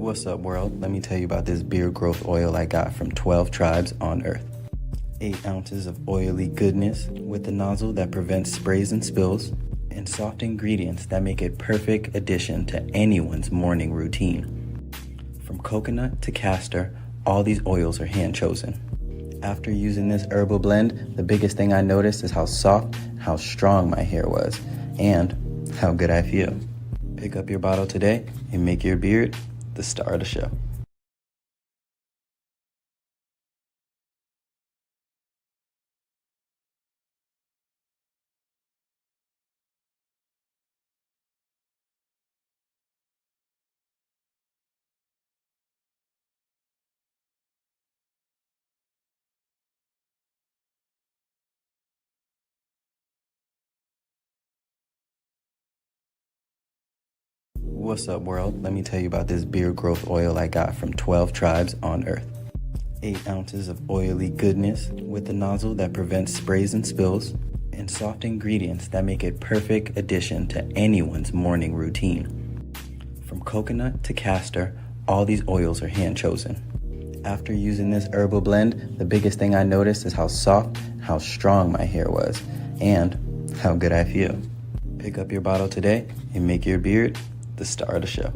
What's up, world? Let me tell you about this beard growth oil I got from 12 tribes on Earth. 8 ounces of oily goodness with a nozzle that prevents sprays and spills, and soft ingredients that make it perfect addition to anyone's morning routine. From coconut to castor, all these oils are hand chosen. After using this herbal blend, the biggest thing I noticed is how soft, how strong my hair was, and how good I feel. Pick up your bottle today and make your beard the star of the show. What's up, world? Let me tell you about this beard growth oil I got from 12 tribes on Earth. 8 ounces of oily goodness with a nozzle that prevents sprays and spills, and soft ingredients that make it perfect addition to anyone's morning routine. From coconut to castor, all these oils are hand chosen. After using this herbal blend, the biggest thing I noticed is how soft, how strong my hair was, and how good I feel. Pick up your bottle today and make your beard the star of the show.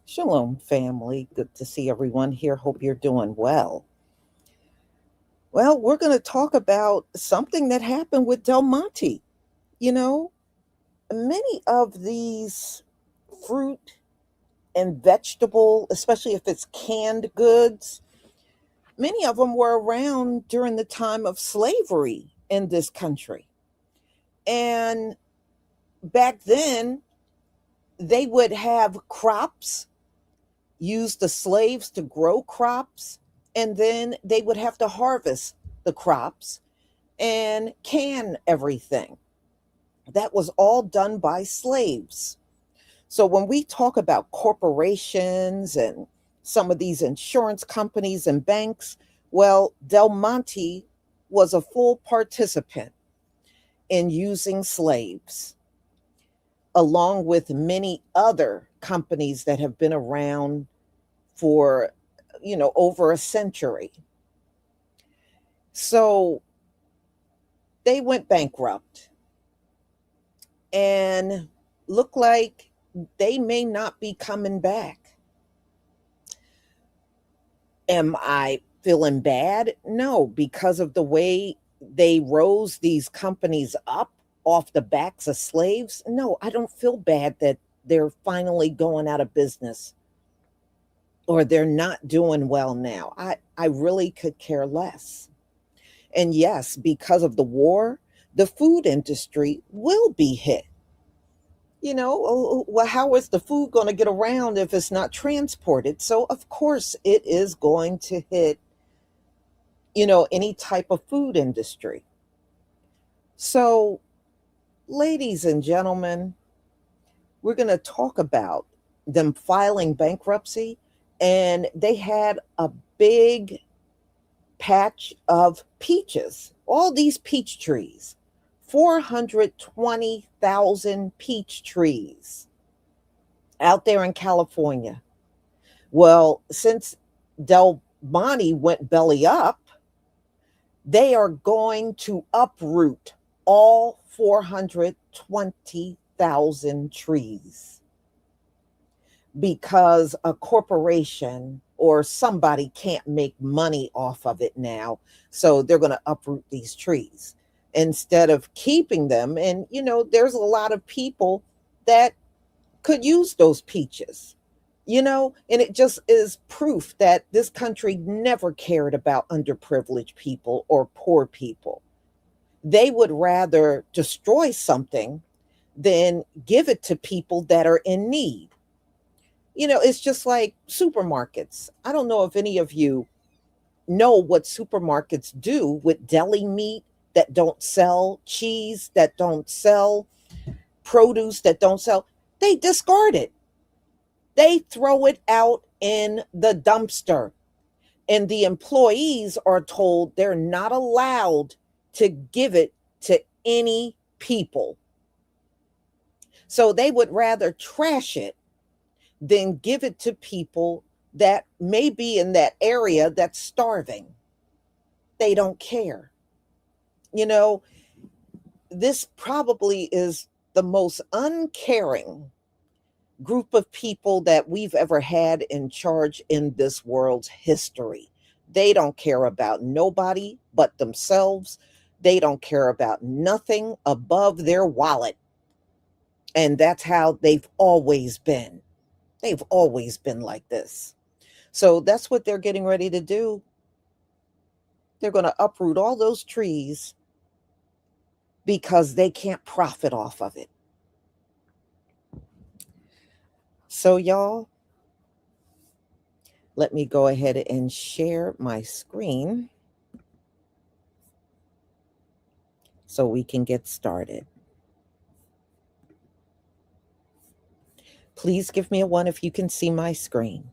Shalom, family. Good to see everyone here. Hope you're doing well. Well, we're going to talk about something that happened with Del Monte. You know, many of these fruit and vegetable, especially if it's canned goods, many of them were around during the time of slavery in this country. And back then, they would have crops, use the slaves to grow crops, and then they would have to harvest the crops and can everything. That was all done by slaves. So when we talk about corporations and some of these insurance companies and banks, well, Del Monte was a full participant in using slaves, along with many other companies that have been around for, over a century. So they went bankrupt and look like they may not be coming back. Am I feeling bad? No, because of the way they rose these companies up off the backs of slaves. No, I don't feel bad that they're finally going out of business or they're not doing well now. I really could care less. And yes, because of the war, the food industry will be hit. Well, how is the food going to get around if it's not transported? So, of course, it is going to hit, any type of food industry. So, ladies and gentlemen, we're going to talk about them filing bankruptcy, and they had a big patch of peaches, all these peach trees, 420,000 peach trees out there in California. Well, since Del Monte went belly up, they are going to uproot all 420,000 trees because a corporation or somebody can't make money off of it now. So they're going to uproot these trees instead of keeping them. And, there's a lot of people that could use those peaches, and it just is proof that this country never cared about underprivileged people or poor people. They would rather destroy something than give it to people that are in need. It's just like supermarkets. I don't know if any of you know what supermarkets do with deli meat that don't sell, cheese that don't sell, produce that don't sell. They discard it. They throw it out in the dumpster. And the employees are told they're not allowed to give it to any people. So they would rather trash it than give it to people that may be in that area that's starving. They don't care. You know, this probably is the most uncaring group of people that we've ever had in charge in this world's history. They don't care about nobody but themselves. They don't care about nothing above their wallet. And that's how they've always been. They've always been like this. So that's what they're getting ready to do. They're going to uproot all those trees because they can't profit off of it. So, y'all, let me go ahead and share my screen so we can get started. Please give me a 1 if you can see my screen.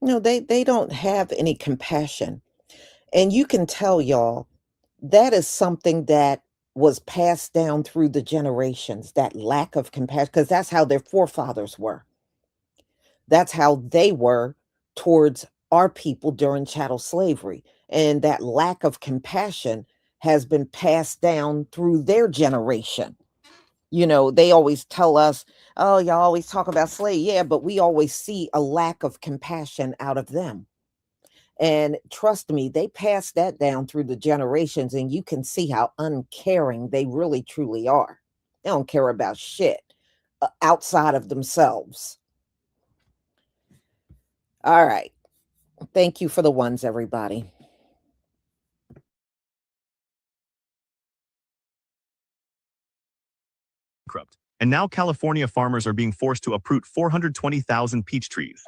No, they don't have any compassion. And you can tell, y'all, that is something that was passed down through the generations, that lack of compassion, because that's how their forefathers were. That's how they were towards our people during chattel slavery. And that lack of compassion has been passed down through their generation. You know, they always tell us, oh, y'all always talk about slave. Yeah, but we always see a lack of compassion out of them. And trust me, they passed that down through the generations, and you can see how uncaring they really truly are. They don't care about shit outside of themselves. All right. Thank you for the ones, everybody. And now California farmers are being forced to uproot 420,000 peach trees.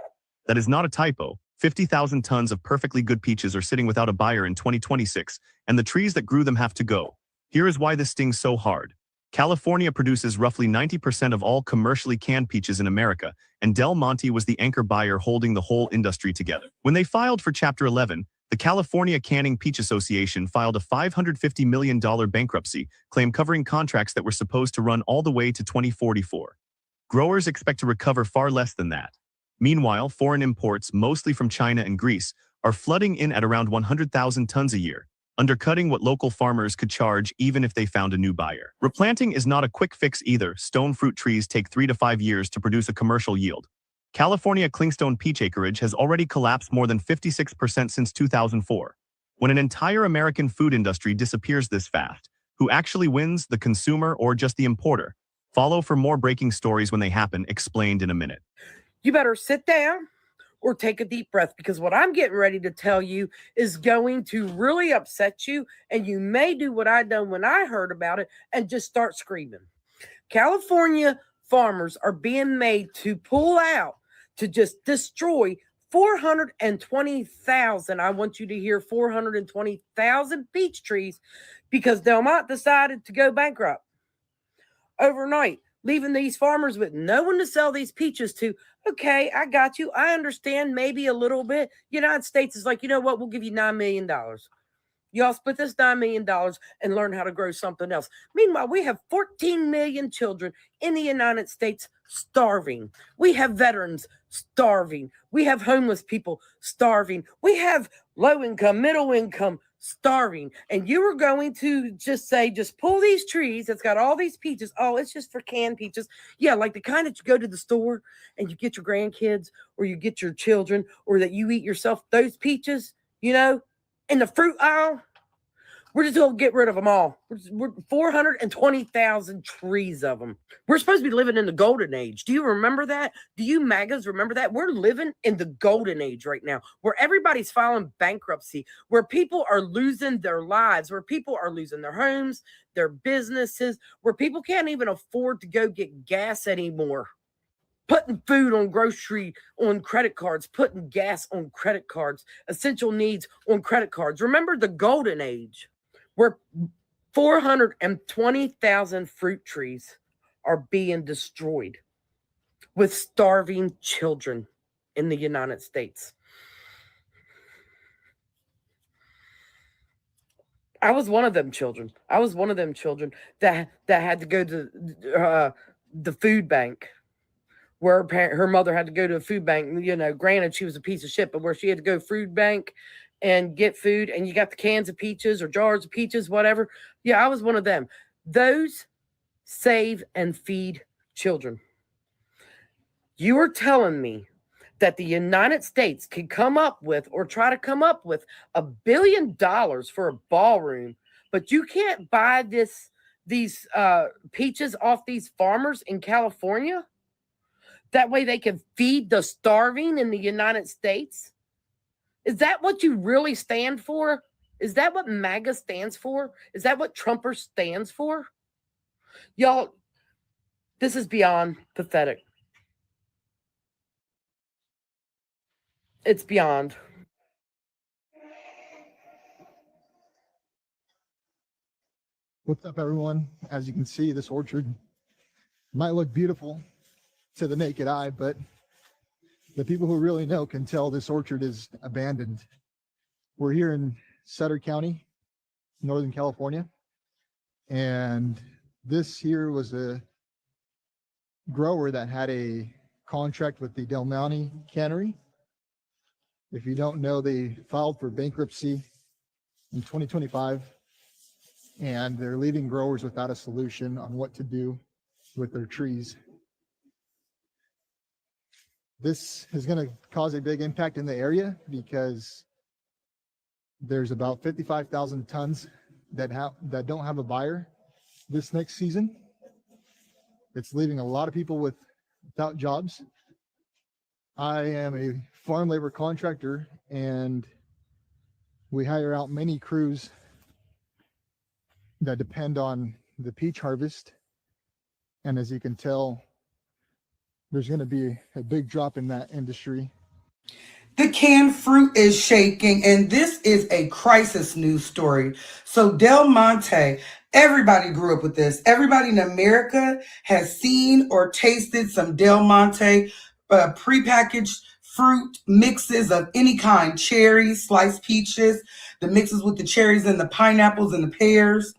That is not a typo. 50,000 tons of perfectly good peaches are sitting without a buyer in 2026, and the trees that grew them have to go. Here is why this stings so hard. California produces roughly 90% of all commercially canned peaches in America, and Del Monte was the anchor buyer holding the whole industry together. When they filed for Chapter 11, the California Canning Peach Association filed a $550 million bankruptcy claim covering contracts that were supposed to run all the way to 2044. Growers expect to recover far less than that. Meanwhile, foreign imports, mostly from China and Greece, are flooding in at around 100,000 tons a year, undercutting what local farmers could charge even if they found a new buyer. Replanting is not a quick fix either. Stone fruit trees take 3 to 5 years to produce a commercial yield. California clingstone peach acreage has already collapsed more than 56% since 2004. When an entire American food industry disappears this fast, who actually wins, the consumer or just the importer? Follow for more breaking stories when they happen, explained in a minute. You better sit down or take a deep breath, because what I'm getting ready to tell you is going to really upset you, and you may do what I done when I heard about it and just start screaming. California farmers are being made to pull out, to just destroy 420,000. I want you to hear 420,000 peach trees, because Del Monte decided to go bankrupt overnight, leaving these farmers with no one to sell these peaches to. Okay, I got you. I understand maybe a little bit. United States is like, you know what? We'll give you $9 million. Y'all split this $9 million and learn how to grow something else. Meanwhile, we have 14 million children in the United States starving. We have veterans starving. We have homeless people starving. We have low income, middle income starving. And you are going to just say, just pull these trees that's got all these peaches. Oh, it's just for canned peaches. Yeah, like the kind that you go to the store and you get your grandkids or you get your children, or that you eat yourself, those peaches, in the fruit aisle. We're just going to get rid of them all. We're 420,000 trees of them. We're supposed to be living in the golden age. Do you remember that? Do you MAGAs remember that? We're living in the golden age right now, where everybody's filing bankruptcy, where people are losing their lives, where people are losing their homes, their businesses, where people can't even afford to go get gas anymore. Putting food on credit cards, putting gas on credit cards, essential needs on credit cards. Remember the golden age, where 420,000 fruit trees are being destroyed with starving children in the United States. I was one of them children. that had to go to the food bank, where her mother had to go to a food bank. Granted, she was a piece of shit, but where she had to go food bank and get food, and you got the cans of peaches or jars of peaches, whatever. Yeah, I was one of them. Those save and feed children. You are telling me that the United States could come up with, or try to come up with, $1 billion for a ballroom, but you can't buy these peaches off these farmers in California? That way they can feed the starving in the United States? Is that what you really stand for? Is that what MAGA stands for? Is that what Trumper stands for? Y'all, this is beyond pathetic. It's beyond. What's up, everyone? As you can see, this orchard might look beautiful to the naked eye, but the people who really know can tell this orchard is abandoned. We're here in Sutter County, Northern California, and this here was a grower that had a contract with the Del Monte cannery. If you don't know, they filed for bankruptcy in 2025, and they're leaving growers without a solution on what to do with their trees. This is going to cause a big impact in the area because there's about 55,000 tons that don't have a buyer this next season. It's leaving a lot of people without jobs. I am a farm labor contractor, and we hire out many crews that depend on the peach harvest. And as you can tell, there's going to be a big drop in that industry. The canned fruit is shaking, and this is a crisis news story. So Del Monte, everybody grew up with this. Everybody in America has seen or tasted some Del Monte prepackaged fruit mixes of any kind: cherries, sliced peaches, the mixes with the cherries and the pineapples and the pears.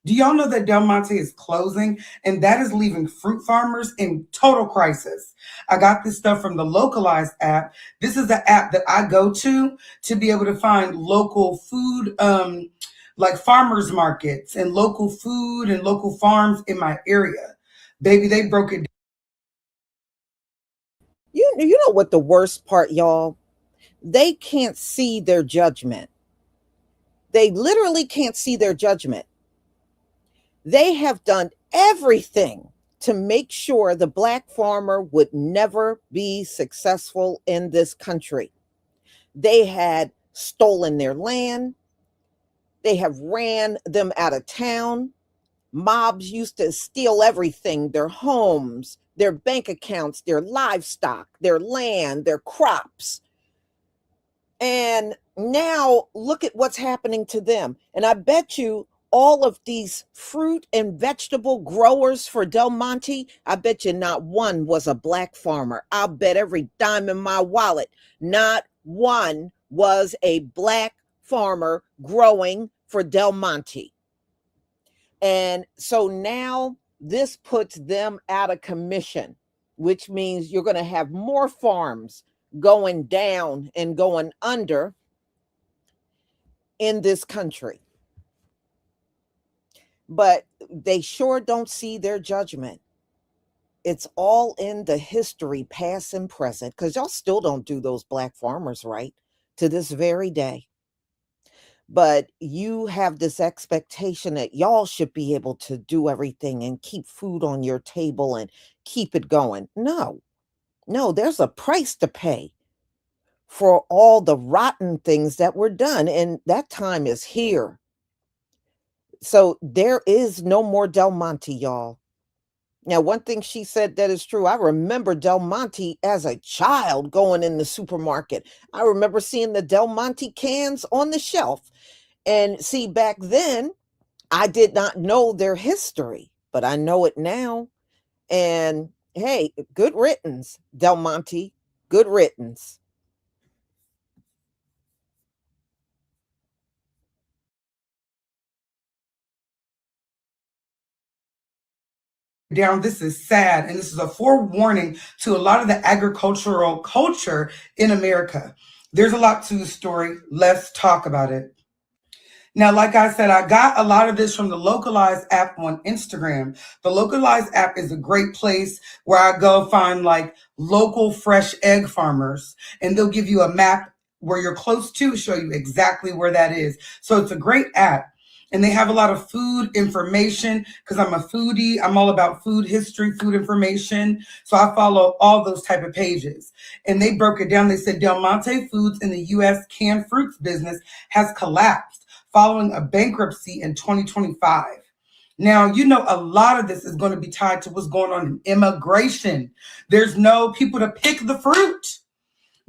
Do y'all know that Del Monte is closing, and that is leaving fruit farmers in total crisis? I got this stuff from the Localized app. This is the app that I go to be able to find local food, like farmers markets and local food and local farms in my area. Baby, they broke it down. You know what the worst part, y'all? They can't see their judgment. They literally can't see their judgment. They have done everything to make sure the Black farmer would never be successful in this country. They had stolen their land. They have ran them out of town. Mobs used to steal everything: their homes, their bank accounts, their livestock, their land, their crops. And now look at what's happening to them. And I bet you all of these fruit and vegetable growers for Del Monte, I bet you not one was a Black farmer. I'll bet every dime in my wallet, not one was a Black farmer growing for Del Monte. And so now this puts them out of commission, which means you're going to have more farms going down and going under in this country. But they sure don't see their judgment. It's all in the history, past and present, because y'all still don't do those Black farmers right to this very day. but you have this expectation that y'all should be able to do everything and keep food on your table and keep it going. No, no, there's a price to pay for all the rotten things that were done, and that time is here. So there is no more Del Monte, y'all. Now, one thing she said that is true. I remember Del Monte as a child going in the supermarket. I remember seeing the Del Monte cans on the shelf. And see, back then, I did not know their history, but I know it now. And hey, good riddance, Del Monte. Good riddance. Down, this is sad, and this is a forewarning to a lot of the agricultural culture in America. There's a lot to the story. Let's talk about it. Now, like I said, I got a lot of this from the Localized app on Instagram. The Localized app is a great place where I go find like local fresh egg farmers, and they'll give you a map where you're close to, show you exactly where that is. So it's a great app. And they have a lot of food information because I'm a foodie. I'm all about food history, food information. So I follow all those type of pages. And they broke it down. They said Del Monte Foods in the U.S. canned fruits business has collapsed following a bankruptcy in 2025. Now, you know, a lot of this is going to be tied to what's going on in immigration. There's no people to pick the fruit.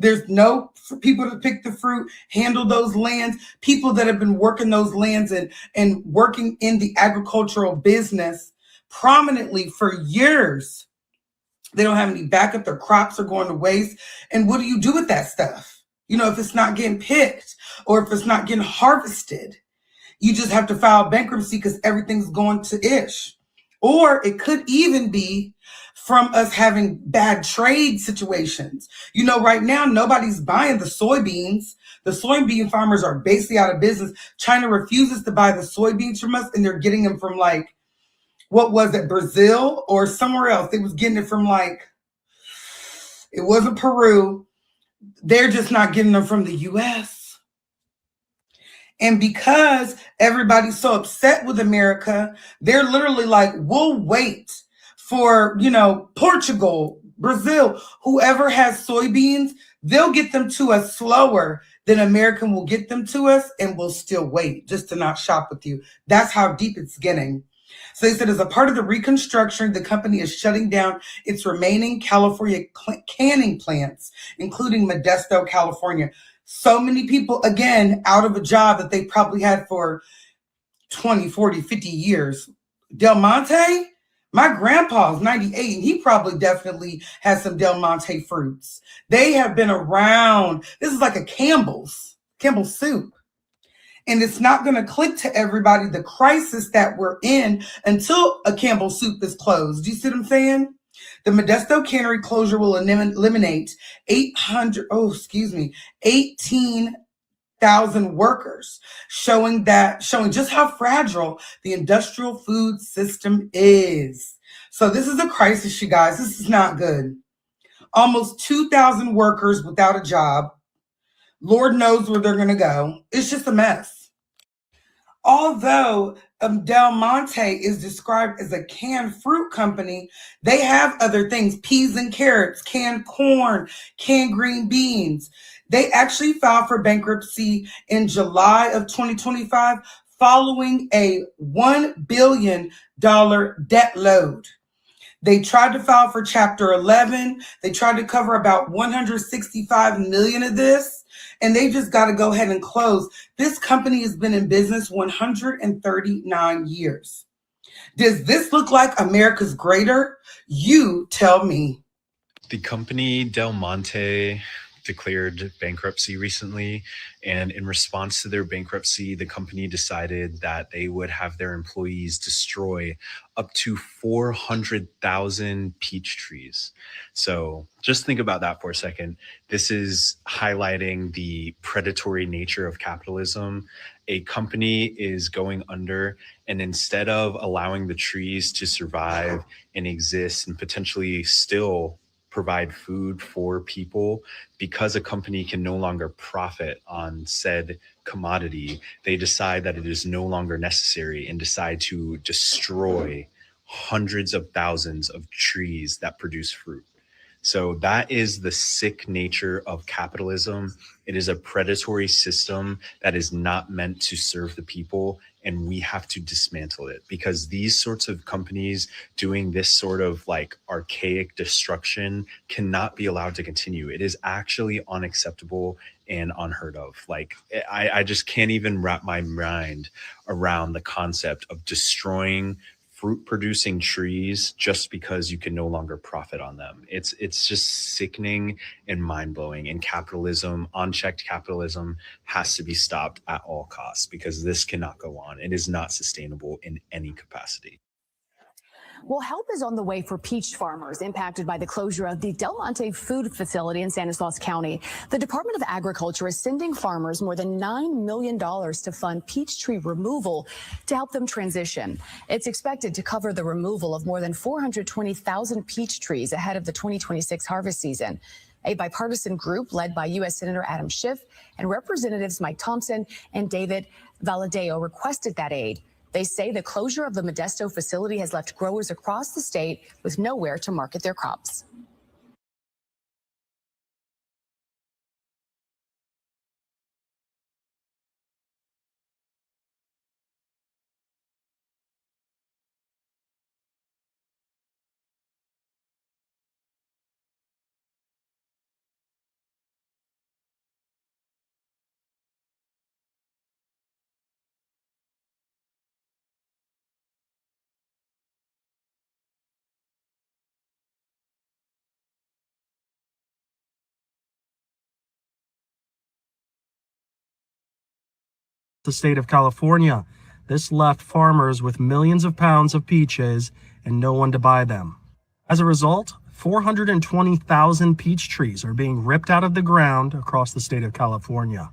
There's no people to pick the fruit, handle those lands, people that have been working those lands and working in the agricultural business prominently for years. They don't have any backup. Their crops are going to waste. And what do you do with that stuff? You know, if it's not getting picked or if it's not getting harvested, you just have to file bankruptcy because everything's going to ish. Or it could even be from us having bad trade situations. You know, right now, nobody's buying the soybeans. The soybean farmers are basically out of business. China refuses to buy the soybeans from us, and they're getting them from like, what was it, Brazil or somewhere else? They was getting it from like, it wasn't Peru. They're just not getting them from the US. And because everybody's so upset with America, they're literally like, we'll wait for, you know, Portugal, Brazil, whoever has soybeans, they'll get them to us slower than American will get them to us, and we'll still wait just to not shop with you. That's how deep it's getting. So they said as a part of the reconstruction, the company is shutting down its remaining California canning plants, including Modesto, California. So many people, again, out of a job that they probably had for 20, 40, 50 years. Del Monte, my grandpa's 98, and he probably definitely has some Del Monte fruits. They have been around. This is like a Campbell's soup. And it's not going to click to everybody the crisis that we're in until a Campbell soup is closed. Do you see what I'm saying? The Modesto cannery closure will eliminate 18,000 workers, showing just how fragile the industrial food system is. So this is a crisis, you guys. This is not good. Almost 2,000 workers without a job. Lord knows where they're going to go. It's just a mess. Although Del Monte is described as a canned fruit company, they have other things, peas and carrots, canned corn, canned green beans. They actually filed for bankruptcy in July of 2025 following a $1 billion debt load. They tried to file for Chapter 11. They tried to cover about 165 million of this, and they just got to go ahead and close. This company has been in business 139 years. Does this look like America's greater? You tell me. The company Del Monte declared bankruptcy recently, and in response to their bankruptcy, the company decided that they would have their employees destroy up to 400,000 peach trees. So just think about that for a second. This is highlighting the predatory nature of capitalism. A company is going under, and instead of allowing the trees to survive and exist and potentially still provide food for people, because a company can no longer profit on said commodity, they decide that it is no longer necessary and decide to destroy hundreds of thousands of trees that produce fruit. So that is the sick nature of capitalism. It is a predatory system that is not meant to serve the people, and we have to dismantle it, because these sorts of companies doing this sort of like archaic destruction cannot be allowed to continue. It is actually unacceptable and unheard of. Like I just can't even wrap my mind around the concept of destroying fruit producing trees just because you can no longer profit on them. It's just sickening and mind-blowing, and capitalism, unchecked capitalism, has to be stopped at all costs, because this cannot go on. It is not sustainable in any capacity. Well, help is on the way for peach farmers impacted by the closure of the Del Monte food facility in Stanislaus County. The Department of Agriculture is sending farmers more than $9 million to fund peach tree removal to help them transition. It's expected to cover the removal of more than 420,000 peach trees ahead of the 2026 harvest season. A bipartisan group led by U.S. Senator Adam Schiff and Representatives Mike Thompson and David Valadao requested that aid. They say the closure of the Modesto facility has left growers across the state with nowhere to market their crops. The state of California. This left farmers with millions of pounds of peaches and no one to buy them. As a result, 420,000 peach trees are being ripped out of the ground across the state of California.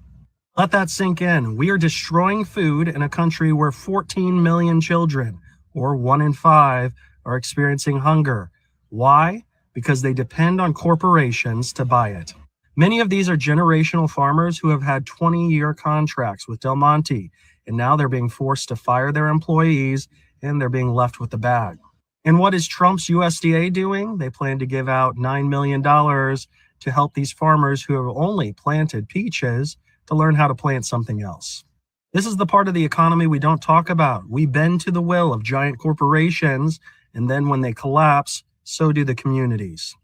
Let that sink in. We are destroying food in a country where 14 million children, or 1 in 5, are experiencing hunger. Why? Because they depend on corporations to buy it. Many of these are generational farmers who have had 20-year contracts with Del Monte, and now they're being forced to fire their employees, and they're being left with the bag. And what is Trump's USDA doing? They plan to give out $9 million to help these farmers who have only planted peaches to learn how to plant something else. This is the part of the economy we don't talk about. We bend to the will of giant corporations, and then when they collapse, so do the communities.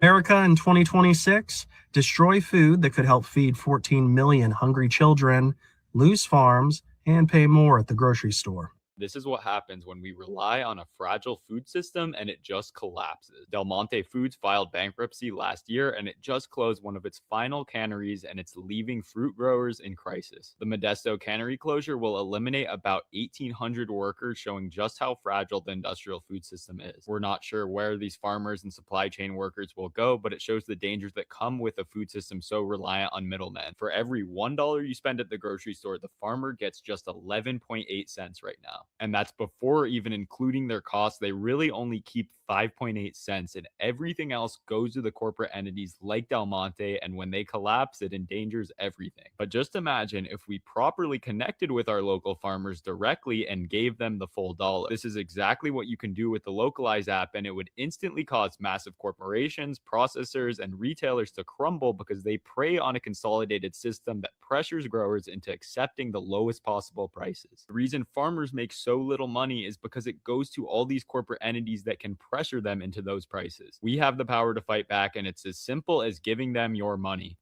America in 2026, destroy food that could help feed 14 million hungry children, lose farms, and pay more at the grocery store. This is what happens when we rely on a fragile food system and it just collapses. Del Monte Foods filed bankruptcy last year and it just closed one of its final canneries and it's leaving fruit growers in crisis. The Modesto cannery closure will eliminate about 1,800 workers, showing just how fragile the industrial food system is. We're not sure where these farmers and supply chain workers will go, but it shows the dangers that come with a food system so reliant on middlemen. For every $1 you spend at the grocery store, the farmer gets just 11.8 cents right now. And that's before even including their costs. They really only keep 5.8 cents, and everything else goes to the corporate entities like Del Monte, and when they collapse, it endangers everything. But just imagine if we properly connected with our local farmers directly and gave them the full dollar. This is exactly what you can do with the Localize app, and it would instantly cause massive corporations, processors, and retailers to crumble because they prey on a consolidated system that pressures growers into accepting the lowest possible prices. The reason farmers make so little money is because it goes to all these corporate entities that can pressure them into those prices. We have the power to fight back, and it's as simple as giving them your money.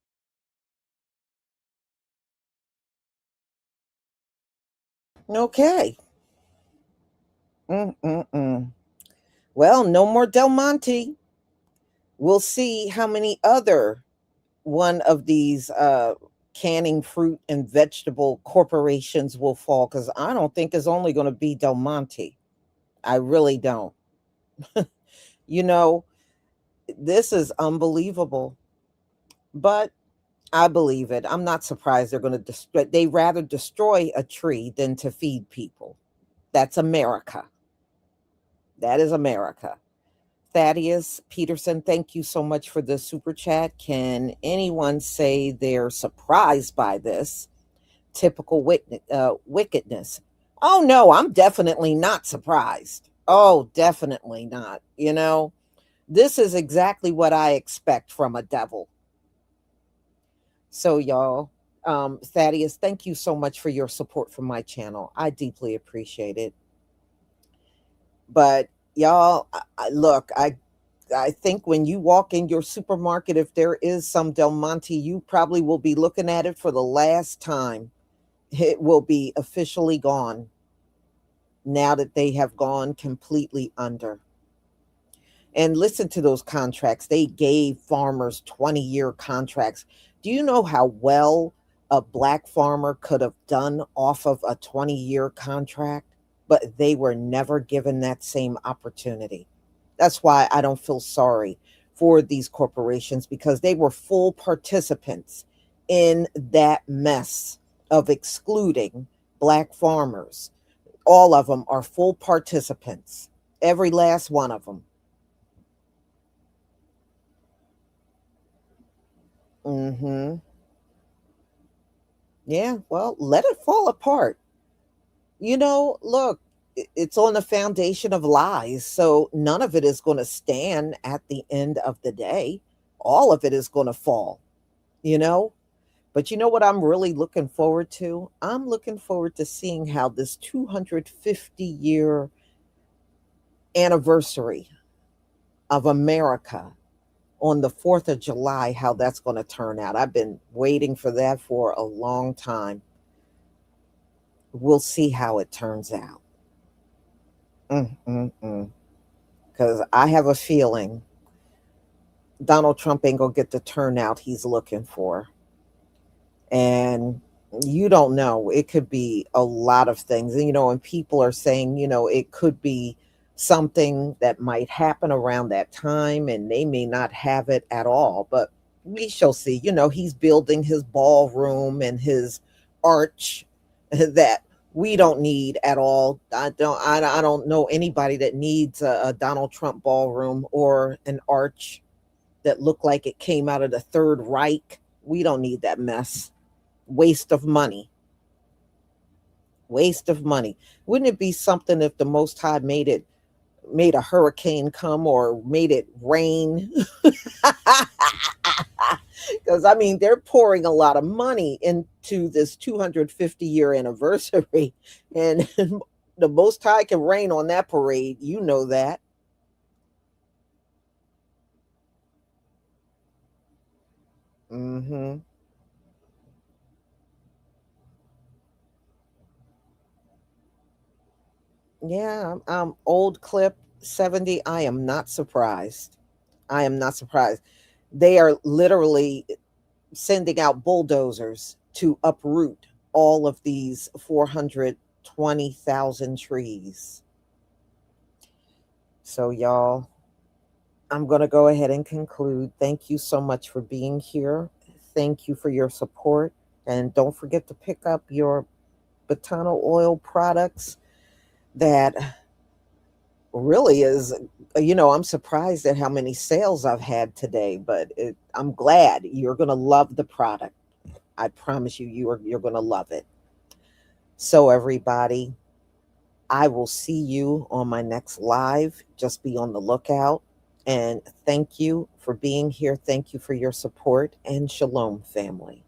Okay. Well, no more Del Monte. We'll see how many other one of these canning fruit and vegetable corporations will fall, because I don't think it's only going to be Del Monte. I really don't. You know, this is unbelievable, but I believe it. I'm not surprised they're going to destroy. They rather destroy a tree than to feed people. That's America. That is America. Thaddeus Peterson, thank you so much for the super chat. Can anyone say they're surprised by this? Typical wickedness. Oh, no, I'm definitely not surprised. Oh, definitely not. This is exactly what I expect from a devil. So, y'all, Thaddeus, thank you so much for your support for my channel. I deeply appreciate it. But y'all, look, I think when you walk in your supermarket, if there is some Del Monte, you probably will be looking at it for the last time. It will be officially gone now that they have gone completely under. And listen to those contracts. They gave farmers 20-year contracts. Do you know how well a black farmer could have done off of a 20-year contract? But they were never given that same opportunity. That's why I don't feel sorry for these corporations, because they were full participants in that mess of excluding black farmers. All of them are full participants, every last one of them. Mm-hmm. Yeah, well, let it fall apart. Look, it's on the foundation of lies, so none of it is going to stand at the end of the day. All of it is going to fall, you know? But you know what I'm really looking forward to? I'm looking forward to seeing how this 250-year anniversary of America on the 4th of July, how that's going to turn out. I've been waiting for that for a long time. We'll see how it turns out. Because I have a feeling Donald Trump ain't going to get the turnout he's looking for. And you don't know. It could be a lot of things. And people are saying, it could be something that might happen around that time and they may not have it at all. But we shall see. He's building his ballroom and his arch that we don't need at all. I don't know anybody that needs a Donald Trump ballroom or an arch that looked like it came out of the Third Reich. We don't need that mess. Waste of money. Waste of money. Wouldn't it be something if the Most High made a hurricane come or made it rain? Because they're pouring a lot of money into this 250-year anniversary, and the Most High can rain on that parade. You know that. Mm-hmm. Yeah, old clip 70. I am not surprised. I am not surprised. They are literally sending out bulldozers to uproot all of these 420,000 trees. So, y'all, I'm going to go ahead and conclude. Thank you so much for being here. Thank you for your support. And don't forget to pick up your Botano oil products. That really is, I'm surprised at how many sales I've had today, but I'm glad. You're going to love the product. I promise you, you're going to love it. So everybody, I will see you on my next live. Just be on the lookout. And thank you for being here. Thank you for your support, and shalom, family.